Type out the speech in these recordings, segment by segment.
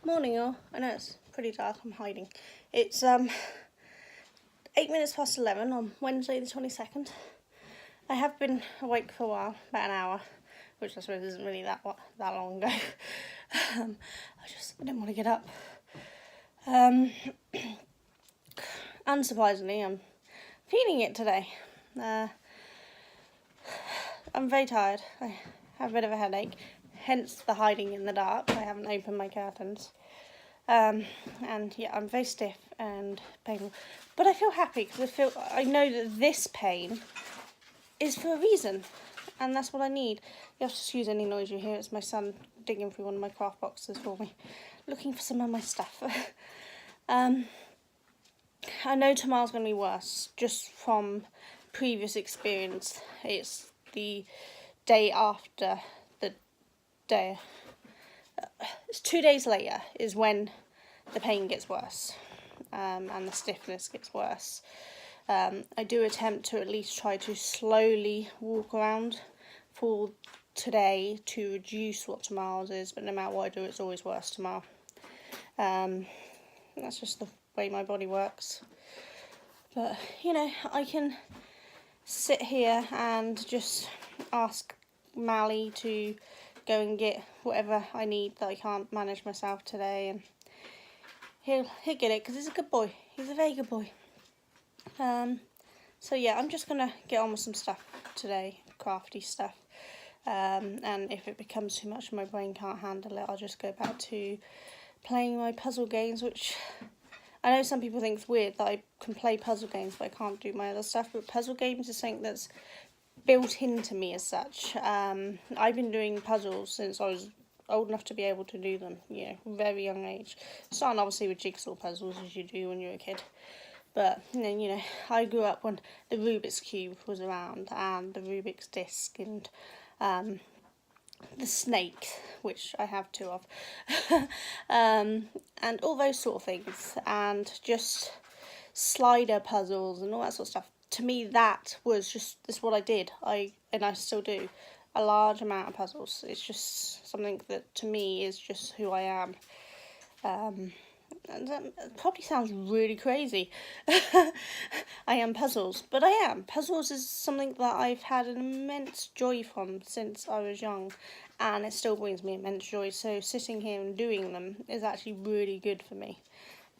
Morning all. I know it's pretty dark, I'm hiding. It's 8 minutes past 11 on Wednesday the 22nd. I have been awake for a while, about an hour, which I suppose isn't really that long ago. I didn't want to get up. Unsurprisingly, I'm feeling it today. I'm very tired. I have a bit of a headache, hence the hiding in the dark. I haven't opened my curtains. And yeah, I'm very stiff and painful, but I feel happy because I know that this pain is for a reason, and that's what I need. You have to excuse any noise you hear. It's my son digging through one of my craft boxes for me, looking for some of my stuff. I know tomorrow's going to be worse, just from previous experience. It's the day after the day. It's 2 days later is when the pain gets worse, and the stiffness gets worse. I do attempt to at least try to slowly walk around for today to reduce what tomorrow's is, but no matter what I do, it's always worse tomorrow. That's just the way my body works. But, you know, I can sit here and just ask Mally to go and get whatever I need that I can't manage myself today, and he'll get it because he's a good boy. He's a very good boy. So yeah, I'm just gonna get on with some stuff today, crafty stuff. And if it becomes too much and my brain can't handle it, I'll just go back to playing my puzzle games, which I know some people think it's weird that I can play puzzle games but I can't do my other stuff. But puzzle games is something that's built into me as such. I've been doing puzzles since I was old enough to be able to do them, you know, very young age. Starting obviously with jigsaw puzzles, as you do when you're a kid. But then, you know, I grew up when the Rubik's Cube was around, and the Rubik's Disc, and the snake, which I have 2 of, and all those sort of things, and just slider puzzles and all that sort of stuff. To me, that's what I did. I still do a large amount of puzzles. It's just something that to me is just who I am. And that probably sounds really crazy. I am puzzles, but I am. Puzzles is something that I've had an immense joy from since I was young, and it still brings me immense joy. So sitting here and doing them is actually really good for me.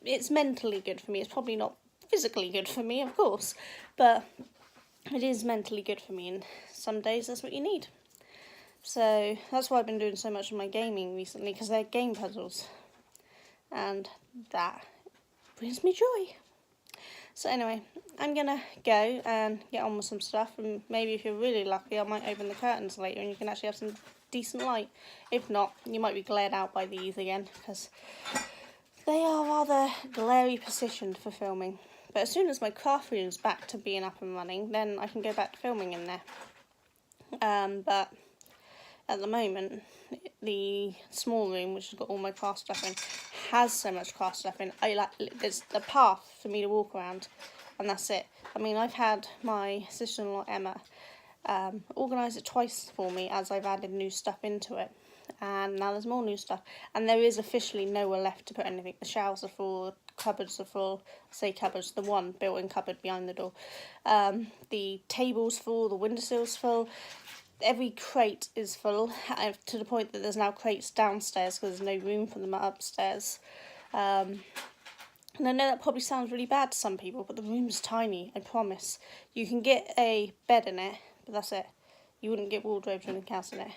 It's mentally good for me. It's probably not physically good for me, of course, but it is mentally good for me, and some days that's what you need. So that's why I've been doing so much of my gaming recently, because they're game puzzles, and that brings me joy. So anyway, I'm gonna go and get on with some stuff, and maybe if you're really lucky I might open the curtains later and you can actually have some decent light. If not, you might be glared out by these again, because they are rather glary positioned for filming. But as soon as my craft room's back to being up and running, then I can go back to filming in there. But at the moment, the small room, which has got all my craft stuff in, has so much craft stuff in. There's a path for me to walk around, and that's it. I mean, I've had my sister-in-law Emma organise it twice for me as I've added new stuff into it. And now there's more new stuff, and there is officially nowhere left to put anything. The shelves are full, the cupboards are full. I say cupboards, the one built-in cupboard behind the door. The table's full, the windowsill's full. Every crate is full, to the point that there's now crates downstairs because there's no room for them upstairs. And I know that probably sounds really bad to some people, but the room's tiny, I promise. You can get a bed in it, but that's it. You wouldn't get wardrobes or anything else in it.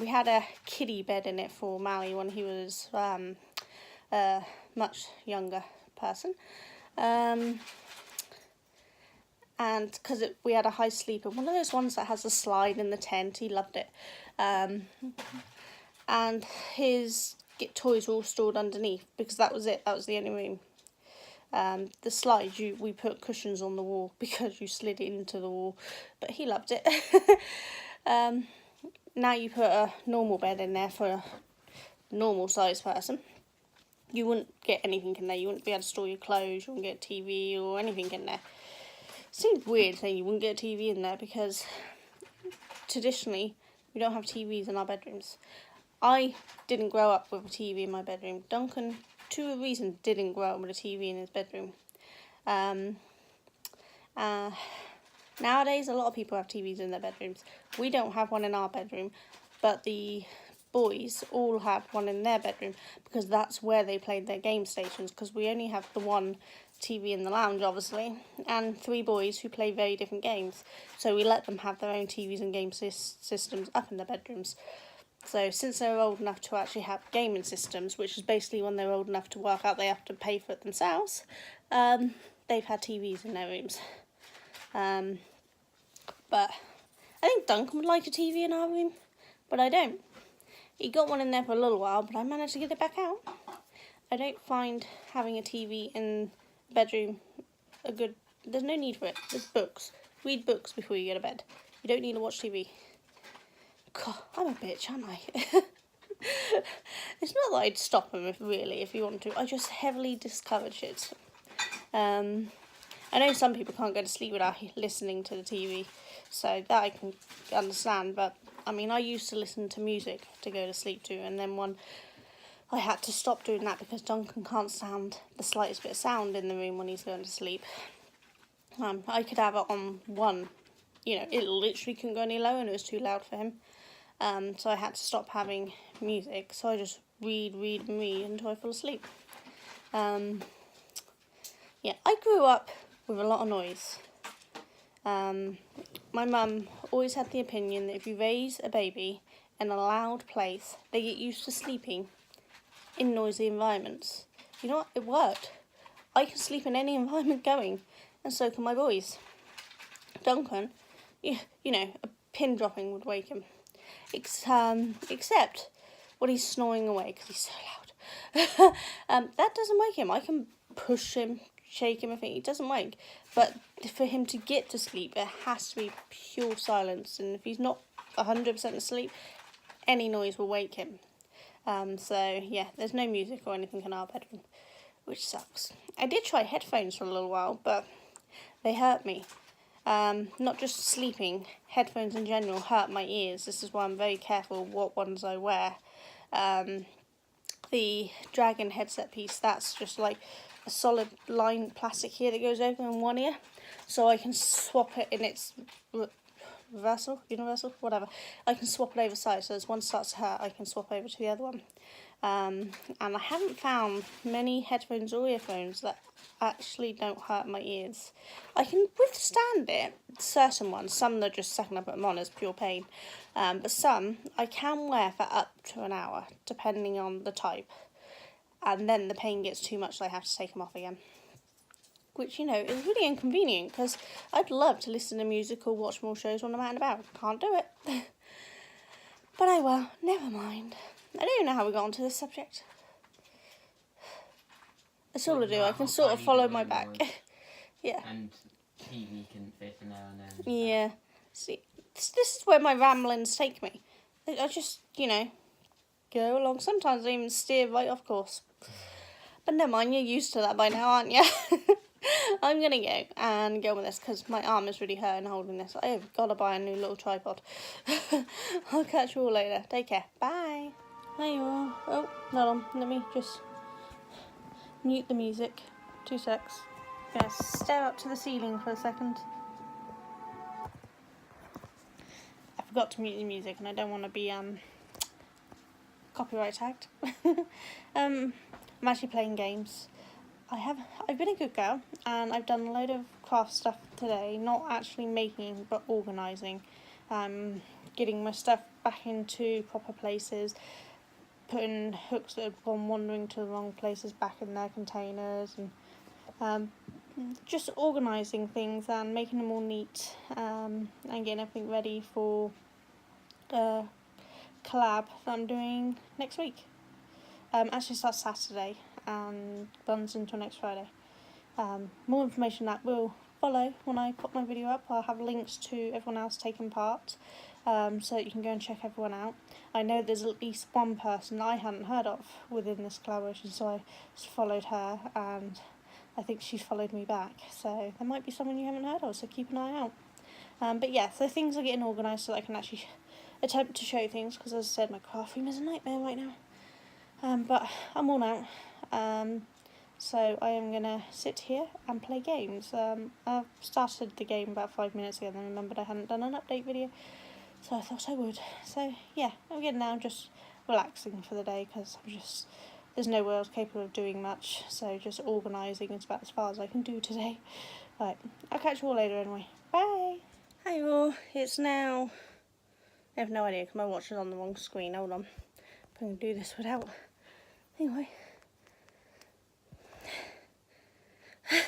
We had a kiddie bed in it for Mally when he was a much younger person. And because we had a high sleeper, one of those ones that has a slide in the tent, he loved it. And his toys were all stored underneath, because that was it, that was the only room. The slide, we put cushions on the wall because you slid it into the wall, but he loved it. Now you put a normal bed in there for a normal sized person, you wouldn't get anything in there. You wouldn't be able to store your clothes, you wouldn't get a TV or anything in there. Seems weird saying you wouldn't get a TV in there, because traditionally we don't have TVs in our bedrooms. I didn't grow up with a TV in my bedroom. Duncan, to a reason, didn't grow up with a TV in his bedroom. Nowadays, a lot of people have TVs in their bedrooms. We don't have one in our bedroom, but the boys all have one in their bedroom because that's where they played their game stations, because we only have the one TV in the lounge, obviously, and 3 boys who play very different games. So we let them have their own TVs and game systems up in their bedrooms. So since they're old enough to actually have gaming systems, which is basically when they're old enough to work out they have to pay for it themselves, they've had TVs in their rooms. But I think Duncan would like a TV in our room, but I don't. He got one in there for a little while, but I managed to get it back out. I don't find having a TV in the bedroom a good... There's no need for it. There's books. Read books before you go to bed. You don't need to watch TV. God, I'm a bitch, aren't I? It's not that I'd stop him if you want to. I just heavily discourage it. I know some people can't go to sleep without listening to the TV, so that I can understand, but I mean, I used to listen to music to go to sleep to, and then I had to stop doing that because Duncan can't stand the slightest bit of sound in the room when he's going to sleep. I could have it on 1, it literally couldn't go any lower and it was too loud for him. So I had to stop having music, so I just read until I fall asleep. Yeah, I grew up with a lot of noise. My mum always had the opinion that if you raise a baby in a loud place, they get used to sleeping in noisy environments. You know what? It worked. I can sleep in any environment going, and so can my boys. Duncan, a pin dropping would wake him. Except when he's snoring away because he's so loud. That doesn't wake him. I can push him, shake him, he doesn't wake. But for him to get to sleep, it has to be pure silence. And if he's not 100% asleep, any noise will wake him. So, yeah, there's no music or anything in our bedroom, which sucks. I did try headphones for a little while, but they hurt me. Not just sleeping, headphones in general hurt my ears. This is why I'm very careful what ones I wear. The Dragon headset piece, that's just like a solid line plastic here that goes over in one ear, so I can swap it in its universal, whatever. I can swap it over sides, so as one starts to hurt, I can swap over to the other one. And I haven't found many headphones or earphones that actually don't hurt my ears. I can withstand it, certain ones. Some that just sucking up at them on is pure pain. But some I can wear for up to an hour, depending on the type. And then the pain gets too much, so I have to take them off again. Which, is really inconvenient, because I'd love to listen to music or watch more shows when I'm out and about. Can't do it. But I will. Never mind. I don't even know how we got onto this subject. That's all I do. I can sort of follow my back. Yeah. And TV can fit in there and then. Yeah. See, this is where my ramblings take me. I just, go along. Sometimes I even steer right off course. But never mind, you're used to that by now, aren't you? I'm going to go and go with this because my arm is really hurting holding this. I have got to buy a new little tripod. I'll catch you all later. Take care. Bye. There you are. Oh, hold on. Let me just mute the music. 2 secs. I'm going to stare up to the ceiling for a second. I forgot to mute the music and I don't want to be copyright tagged. I'm actually playing games. I've been a good girl and I've done a load of craft stuff today, not actually making but organising, getting my stuff back into proper places, putting hooks that have gone wandering to the wrong places back in their containers, and just organising things and making them all neat, and getting everything ready for the collab that I'm doing next week. Actually starts Saturday and runs until next Friday. More information that will follow when I put my video up. I'll have links to everyone else taking part, so that you can go and check everyone out. I know there's at least one person I hadn't heard of within this collaboration, so I just followed her and I think she's followed me back. So there might be someone you haven't heard of, so keep an eye out. But yeah, so things are getting organised so that I can actually attempt to show things because, as I said, my craft room is a nightmare right now. But I'm worn out. So I am going to sit here and play games. I started the game about 5 minutes ago and then remembered I hadn't done an update video. So I thought I would. So yeah, again now I'm just relaxing for the day because there's no way I was capable of doing much. So just organising is about as far as I can do today. Right, I'll catch you all later anyway. Bye! Hi all, it's now... I have no idea because my watch is on the wrong screen. Hold on. I'm going to do this without... Anyway.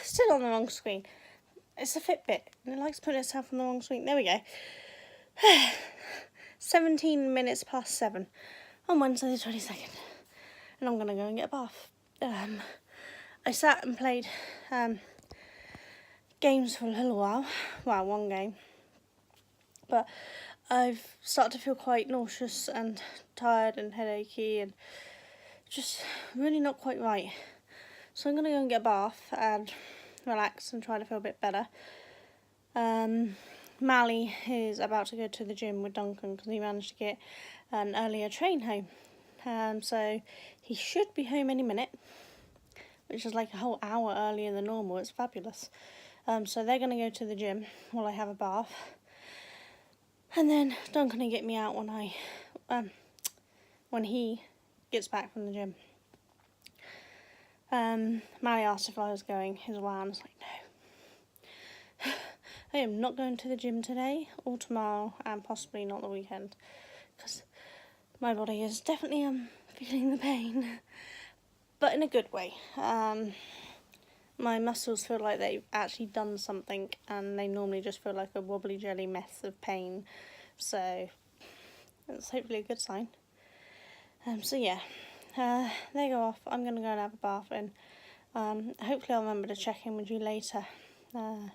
Still on the wrong screen. It's a Fitbit and it likes putting itself on the wrong screen. There we go. 17 minutes past 7 on Wednesday the 22nd. And I'm going to go and get a bath. I sat and played games for a little while. Well, one game. But I've started to feel quite nauseous and tired and headachy and just really not quite right. So I'm going to go and get a bath and relax and try to feel a bit better. Mally is about to go to the gym with Duncan because he managed to get an earlier train home. So he should be home any minute, which is like a whole hour earlier than normal. It's fabulous. So they're going to go to the gym while I have a bath. And then Duncan will get me out when he gets back from the gym. Mally asked if I was going as well, and I was like, no. I am not going to the gym today or tomorrow and possibly not the weekend because my body is definitely feeling the pain, but in a good way. My muscles feel like they've actually done something and they normally just feel like a wobbly jelly mess of pain, so that's hopefully a good sign. So yeah, they go off. I'm going to go and have a bath and hopefully I'll remember to check in with you later. I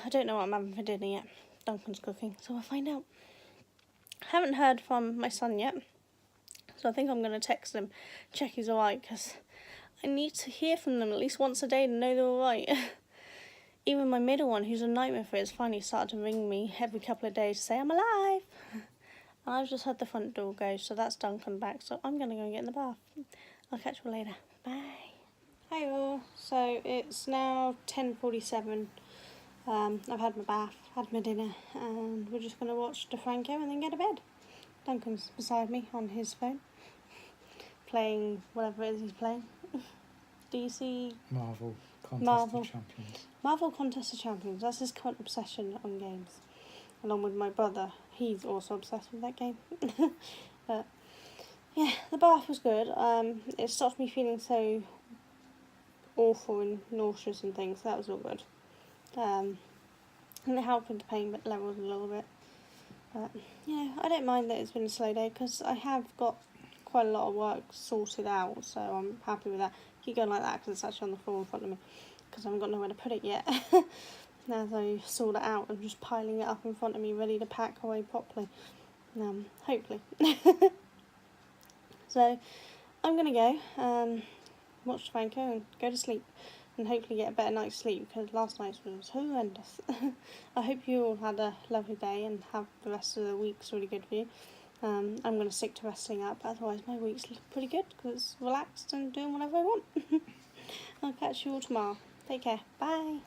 don't know what I'm having for dinner yet. Duncan's cooking, so we'll find out. I haven't heard from my son yet, so I think I'm going to text him, check he's alright, because I need to hear from them at least once a day to know they're alright. Even my middle one, who's a nightmare for it, has finally started to ring me every couple of days to say I'm alive. And I've just had the front door go, so that's Duncan back, so I'm going to go and get in the bath. I'll catch you later. Bye. Hi all. So it's now 10:47. I've had my bath, had my dinner, and we're just going to watch DeFranco and then go to bed. Duncan's beside me on his phone, playing whatever it is he's playing. DC... Marvel Contest of Champions. Marvel Contest of Champions, that's his current obsession on games. Along with my brother, he's also obsessed with that game. But yeah, the bath was good. It stopped me feeling so awful and nauseous and things, so that was all good. And it helped with the pain levels a little bit. But yeah, I don't mind that it's been a slow day because I have got quite a lot of work sorted out, so I'm happy with that. Keep going like that because it's actually on the floor in front of me because I haven't got nowhere to put it yet. Now as I sort it out, I'm just piling it up in front of me ready to pack away properly. Hopefully. So I'm going to go watch Franco and go to sleep and hopefully get a better night's sleep because last night's was horrendous. I hope you all had a lovely day and have the rest of the week's really good for you. I'm going to stick to resting up, otherwise my week's pretty good because it's relaxed and doing whatever I want. I'll catch you all tomorrow. Take care. Bye.